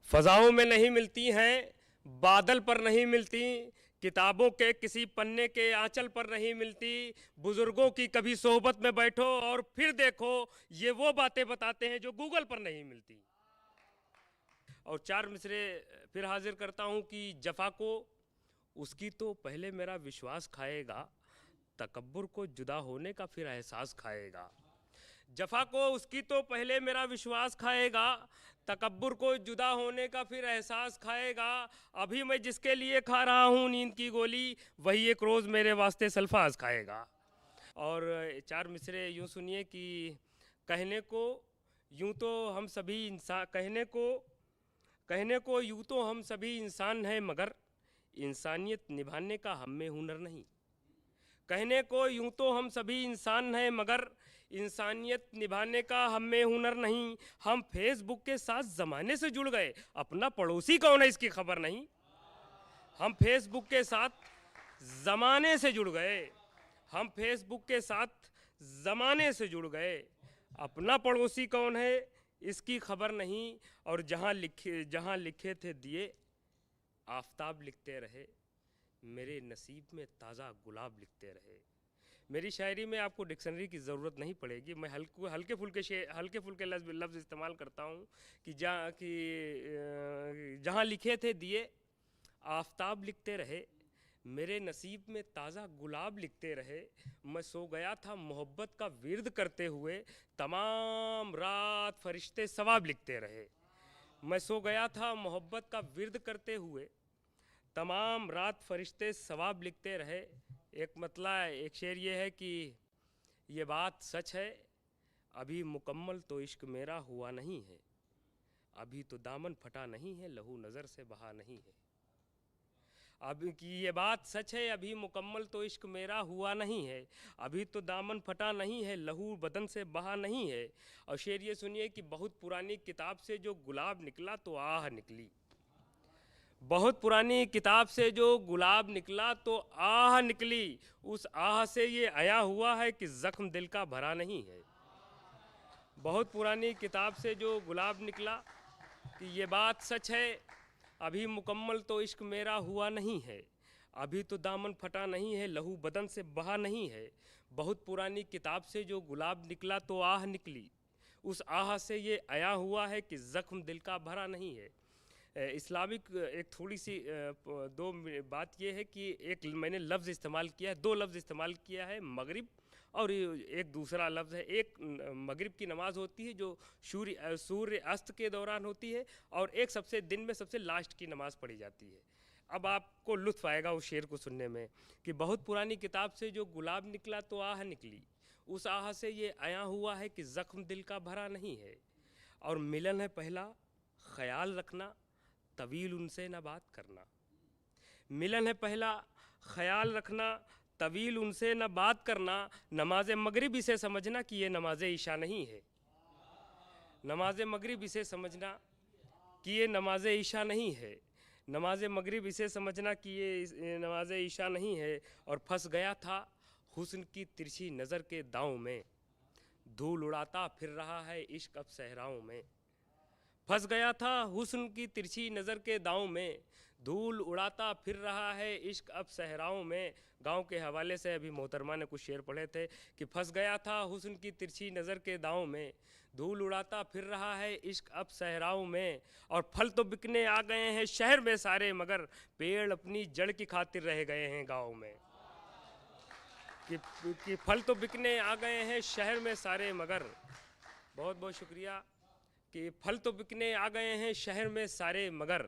S7: फ़ज़ाओं में नहीं मिलती हैं, बादल पर नहीं मिलती, किताबों के किसी पन्ने के आंचल पर नहीं मिलती। बुज़ुर्गों की कभी सोहबत में बैठो और फिर देखो, ये वो बातें बताते हैं जो गूगल पर नहीं मिलती। और चार मिसरे फिर हाजिर करता हूँ कि जफ़ा को उसकी तो पहले मेरा विश्वास खाएगा, तकब्बुर को जुदा होने का फिर एहसास खाएगा। जफ़ा को उसकी तो पहले मेरा विश्वास खाएगा, तकब्बुर को जुदा होने का फिर एहसास खाएगा। अभी मैं जिसके लिए खा रहा हूँ नींद की गोली, वही एक रोज़ मेरे वास्ते सल्फाज खाएगा। और चार मिसरे यूँ सुनिए कि कहने को यूँ तो हम सभी इंसान, कहने को यूँ तो हम सभी इंसान हैं, मगर इंसानियत निभाने का हम में हुनर नहीं। कहने को यूँ तो हम सभी इंसान हैं, मगर इंसानियत निभाने का हम में हुनर नहीं। हम फेसबुक के साथ ज़माने से जुड़ गए, अपना पड़ोसी कौन है इसकी खबर नहीं। हम फेसबुक के साथ ज़माने से जुड़ गए, हम फेसबुक के साथ ज़माने से जुड़ गए। अपना पड़ोसी कौन है इसकी खबर नहीं, और जहाँ लिखे थे दिए आफताब लिखते रहे, मेरे नसीब में ताज़ा गुलाब लिखते रहे। मेरी शायरी में आपको डिक्शनरी की ज़रूरत नहीं पड़ेगी। मैं हल्के फुल्के लफ्ज़ इस्तेमाल करता हूँ कि जहाँ लिखे थे दिए आफताब लिखते रहे, मेरे नसीब में ताज़ा गुलाब लिखते रहे। मैं सो गया था मोहब्बत का विर्द करते हुए, तमाम रात फरिश्ते सवाब लिखते रहे। मैं सो गया था मोहब्बत का विर्द करते हुए, तमाम रात फरिश्ते सवाब लिखते रहे। एक शेर ये है कि ये बात सच है, अभी मुकम्मल तो इश्क मेरा हुआ नहीं है, अभी तो दामन फटा नहीं है, लहू नज़र से बहा नहीं है। अब कि ये बात सच है, अभी मुकम्मल तो इश्क मेरा हुआ नहीं है, अभी तो दामन फटा नहीं है, लहू बदन से बहा नहीं है। और शेर ये सुनिए कि बहुत पुरानी किताब से जो गुलाब निकला तो आह निकली। बहुत पुरानी किताब से जो गुलाब निकला तो आह निकली, उस आह से ये आया हुआ है कि ज़ख्म दिल का भरा नहीं है। बहुत पुरानी किताब से जो गुलाब निकला कि ये बात सच है, अभी मुकम्मल तो इश्क मेरा हुआ नहीं है, अभी तो दामन फटा नहीं है, लहू बदन से बहा नहीं है। बहुत पुरानी किताब से जो गुलाब निकला तो आह निकली, उस आह से ये आया हुआ है कि ज़ख्म दिल का भरा नहीं है। इस्लामिक एक थोड़ी सी बात ये है कि एक मैंने लफ्ज़ इस्तेमाल किया है, दो लफ्ज़ इस्तेमाल किया है, मगरिब और एक दूसरा लफ्ज़ है। एक मगरिब की नमाज़ होती है जो सूर्य अस्त के दौरान होती है, और एक दिन में सबसे लास्ट की नमाज़ पढ़ी जाती है। अब आपको लुत्फ़ आएगा उस शेर को सुनने में कि बहुत पुरानी किताब से जो गुलाब निकला तो आह निकली, उस आह से ये आया हुआ है कि ज़ख्म दिल का भरा नहीं है। और मिलन है पहला ख्याल रखना, तवील उनसे न बात करना। मिलन है पहला ख्याल रखना, तवील उनसे न बात करना। नमाज मगरिब इसे समझना कि ये नमाज ईशा नहीं है। नमाज मगरिब इसे समझना कि ये नमाज ईशा नहीं है। नमाज मगरिब इसे समझना कि ये नमाज ईशा नहीं है। और फंस गया था हुस्न की तिरछी नज़र के दांव में, धूल उड़ाता फिर रहा है इश्क अब सहराओं में। फंस गया था हुस्न की तिरछी नज़र के दांव में, धूल उड़ाता फिर रहा है इश्क अब सहराओं में। गांव के हवाले से अभी मोहतरमा ने कुछ शेर पढ़े थे कि फंस गया था हुस्न की तिरछी नज़र के दांव में, धूल उड़ाता फिर रहा है इश्क अब सहराओं में। और फल तो बिकने आ गए हैं शहर में सारे, मगर पेड़ अपनी जड़ की खातिर रह गए हैं गाँव में। कि फल तो बिकने आ गए हैं शहर में सारे, मगर बहुत बहुत शुक्रिया। कि फल तो बिकने आ गए हैं शहर में सारे, मगर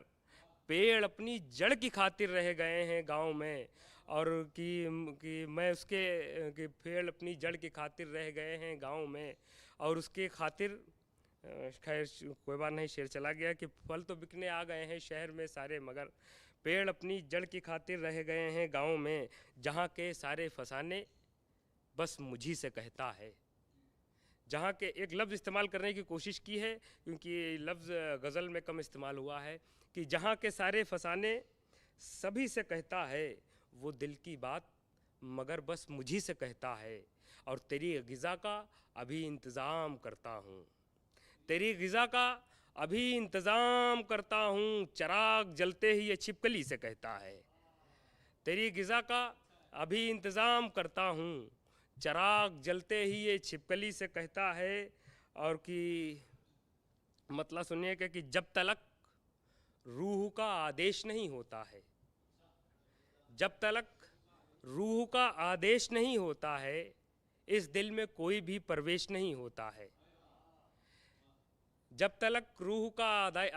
S7: पेड़ अपनी जड़ की खातिर रह गए हैं गांव में। और कि मैं उसके कि पेड़ अपनी जड़ की खातिर रह गए हैं गांव में, और उसके खातिर खैर कोई बात नहीं, शेर चला गया कि फल तो बिकने आ गए हैं शहर में सारे, मगर पेड़ अपनी जड़ की खातिर रह गए हैं गांव में। जहाँ के सारे फसाने बस मुझी से कहता है। जहाँ के एक लफ्ज़ इस्तेमाल करने की कोशिश की है क्योंकि ये लफ्ज़ गज़ल में कम इस्तेमाल हुआ है कि जहाँ के सारे फसाने सभी से कहता है, वो दिल की बात मगर बस मुझी से कहता है। और तेरी ग़िज़ा का अभी इंतज़ाम करता हूँ, तेरी ग़िज़ा का अभी इंतज़ाम करता हूँ, चिराग जलते ही ये छिपकली से कहता है। तेरी ग़िज़ा का अभी इंतज़ाम करता हूँ, चिराग जलते ही ये छिपकली से कहता है। और कि मतलब सुनिए कि जब तलक रूह का आदेश नहीं होता है, जब तलक रूह का आदेश नहीं होता है, इस दिल में कोई भी प्रवेश नहीं होता है। जब तलक रूह का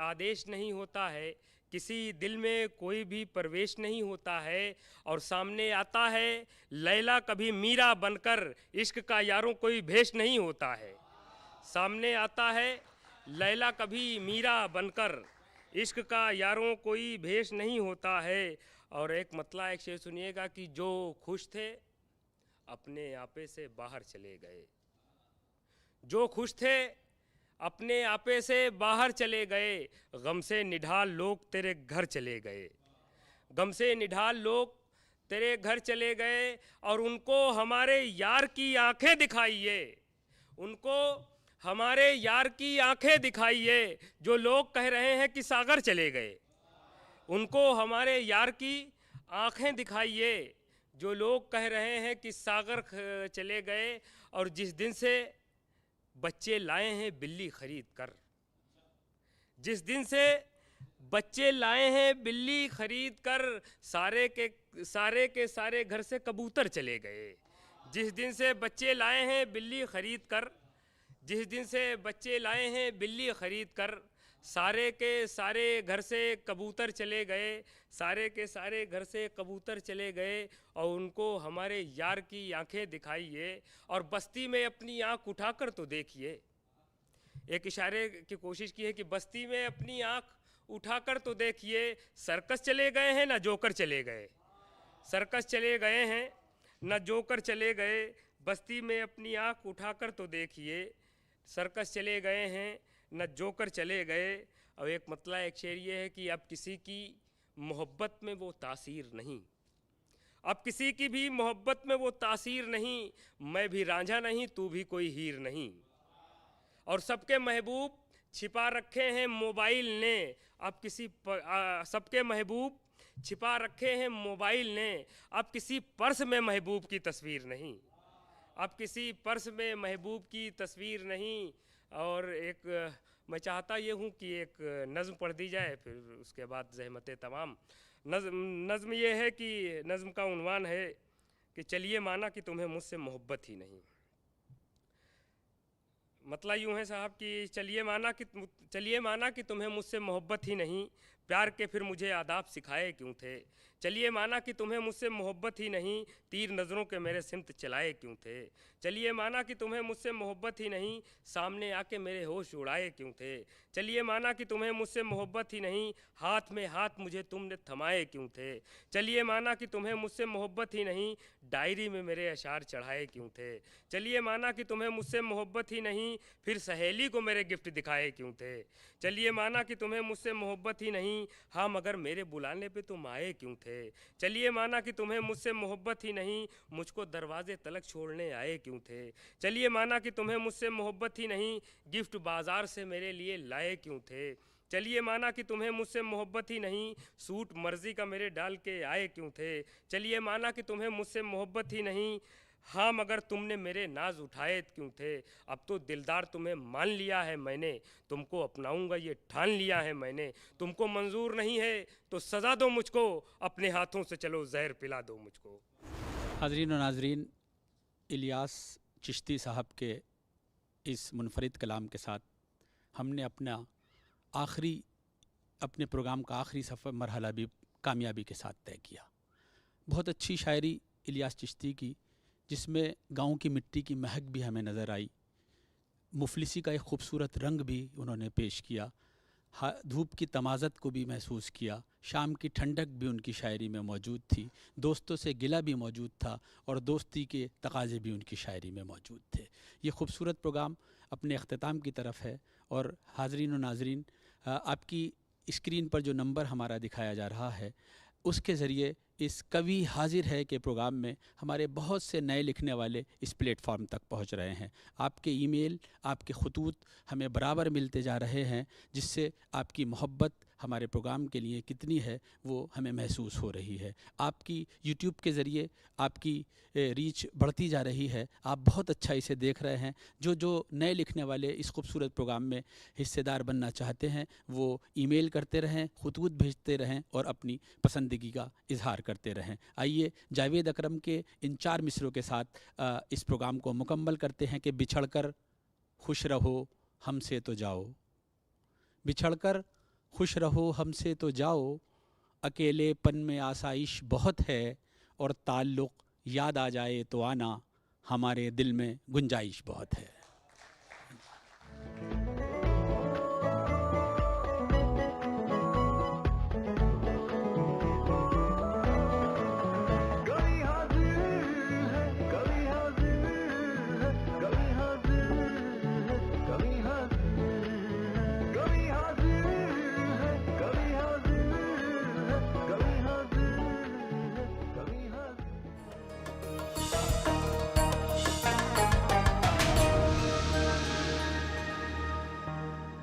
S7: आदेश नहीं होता है, किसी दिल में कोई भी प्रवेश नहीं होता है। और सामने आता है लैला कभी मीरा बनकर, इश्क का यारों कोई भेष नहीं होता है। सामने आता है लैला कभी मीरा बनकर, इश्क का यारों कोई भेष नहीं होता है। और एक मतलब एक शेर सुनिएगा कि जो खुश थे अपने आपे से बाहर चले गए, जो खुश थे अपने आपे से बाहर चले गए, गम से निढाल लोग तेरे घर चले गए, गम से निढाल लोग तेरे घर चले गए और उनको हमारे यार की आंखें दिखाइए, उनको हमारे यार की आंखें दिखाइए, जो लोग कह रहे हैं कि सागर चले गए। उनको हमारे यार की आंखें दिखाइए, जो लोग कह रहे हैं कि सागर चले गए। और जिस दिन से बच्चे लाए हैं बिल्ली खरीद कर, जिस दिन से बच्चे लाए हैं बिल्ली खरीद कर, सारे के सारे घर से कबूतर चले गए। जिस दिन से बच्चे लाए हैं बिल्ली खरीद कर, जिस दिन से बच्चे लाए हैं बिल्ली खरीद कर, सारे के सारे घर से कबूतर चले गए, सारे के सारे घर से कबूतर चले गए। और उनको हमारे यार की आंखें दिखाइए और बस्ती में अपनी आंख उठाकर तो देखिए। एक इशारे की कोशिश की है कि बस्ती में अपनी आंख उठाकर तो देखिए, सर्कस चले गए हैं ना जोकर चले गए, सर्कस चले गए हैं ना जोकर चले गए, बस्ती में अपनी आंख उठाकर तो देखिए, सर्कस चले गए हैं न जोकर चले गए। और एक मतलब एक शेर ये है कि अब किसी की मोहब्बत में वो तासीर नहीं, अब किसी की भी मोहब्बत में वो तासीर नहीं, मैं भी रांझा नहीं तू भी कोई हीर नहीं। और सबके महबूब छिपा रखे हैं मोबाइल ने, अब किसी सबके महबूब छिपा रखे हैं मोबाइल ने, अब किसी पर्स में महबूब की तस्वीर नहीं, अब किसी पर्स में महबूब की तस्वीर नहीं। और एक मैं चाहता ये हूँ कि एक नज़्म पढ़ दी जाए, फिर उसके बाद ज़हमत तमाम। नज़्म ये है कि नज़्म का उन्वान है कि चलिए माना कि तुम्हें मुझसे मोहब्बत ही नहीं। मतलब यूँ है साहब कि चलिए माना कि तुम्हें मुझसे मोहब्बत ही नहीं, प्यार के फिर मुझे आदाब सिखाए क्यों थे। चलिए माना कि तुम्हें मुझसे मोहब्बत ही नहीं, तीर नज़रों के मेरे सिमत चलाए क्यों थे। चलिए माना कि तुम्हें मुझसे मोहब्बत ही नहीं, सामने आके मेरे होश उड़ाए क्यों थे। चलिए माना कि तुम्हें मुझसे मोहब्बत ही नहीं, हाथ में हाथ मुझे तुमने थमाए क्यों थे। चलिए माना कि तुम्हें मुझसे मोहब्बत ही नहीं, डायरी में मेरे अशार चढ़ाए क्यों थे। चलिए माना कि तुम्हें मुझसे मोहब्बत ही नहीं, फिर सहेली को मेरे गिफ्ट दिखाए क्यों थे। चलिए माना कि तुम्हें मुझसे मोहब्बत ही नहीं, हाँ मगर मेरे बुलाने पे तुम आए क्यों थे। चलिए माना कि तुम्हें मुझसे मोहब्बत ही नहीं, मुझको दरवाजे तलक छोड़ने आए क्यों थे। चलिए माना कि तुम्हें मुझसे मोहब्बत ही नहीं, गिफ्ट बाजार से मेरे लिए लाए क्यों थे। चलिए माना कि तुम्हें मुझसे मोहब्बत ही नहीं, सूट मर्जी का मेरे डाल के आए क्यों थे। चलिए माना कि तुम्हें मुझसे मोहब्बत ही नहीं, हाँ मगर तुमने मेरे नाज उठाए क्यों थे। अब तो दिलदार तुम्हें मान लिया है मैंने, तुमको अपनाऊंगा ये ठान लिया है मैंने। तुमको मंजूर नहीं है तो सज़ा दो मुझको, अपने हाथों से चलो जहर पिला दो मुझको।
S1: हाज़रीन व नाज़रीन, इलियास चिश्ती साहब के इस मुनफरिद कलाम के साथ हमने अपने प्रोग्राम का आखिरी सफ़र मरहला भी कामयाबी के साथ तय किया। बहुत अच्छी शायरी इलियास चिश्ती की, जिसमें गाँव की मिट्टी की महक भी हमें नज़र आई, मुफलिसी का एक खूबसूरत रंग भी उन्होंने पेश किया, धूप की तमाज़त को भी महसूस किया, शाम की ठंडक भी उनकी शायरी में मौजूद थी, दोस्तों से गिला भी मौजूद था और दोस्ती के तकाज़े भी उनकी शायरी में मौजूद थे। ये खूबसूरत प्रोग्राम अपने अख्तिताम की तरफ है। और हाज़रीन व नाज़रीन, आपकी स्क्रीन पर जो नंबर हमारा दिखाया जा रहा है, उसके ज़रिए इस कवि हाजिर है के प्रोग्राम में हमारे बहुत से नए लिखने वाले इस प्लेटफॉर्म तक पहुंच रहे हैं। आपके ईमेल, आपके ख़ुतूत हमें बराबर मिलते जा रहे हैं, जिससे आपकी मोहब्बत हमारे प्रोग्राम के लिए कितनी है वो हमें महसूस हो रही है। आपकी यूट्यूब के ज़रिए आपकी रीच बढ़ती जा रही है, आप बहुत अच्छा इसे देख रहे हैं। जो नए लिखने वाले इस खूबसूरत प्रोग्राम में हिस्सेदार बनना चाहते हैं वो ईमेल करते रहें, ख़ुतूत भेजते रहें और अपनी पसंदगी का इजहार करते रहें। आइए जावेद अकरम के इन 4 मिसरों के साथ इस प्रोग्राम को मुकम्मल करते हैं कि बिछड़कर खुश रहो हमसे तो जाओ, बिछड़कर खुश रहो हमसे तो जाओ, अकेलेपन में आसाइश बहुत है और ताल्लुक़ याद आ जाए तो आना, हमारे दिल में गुंजाइश बहुत है।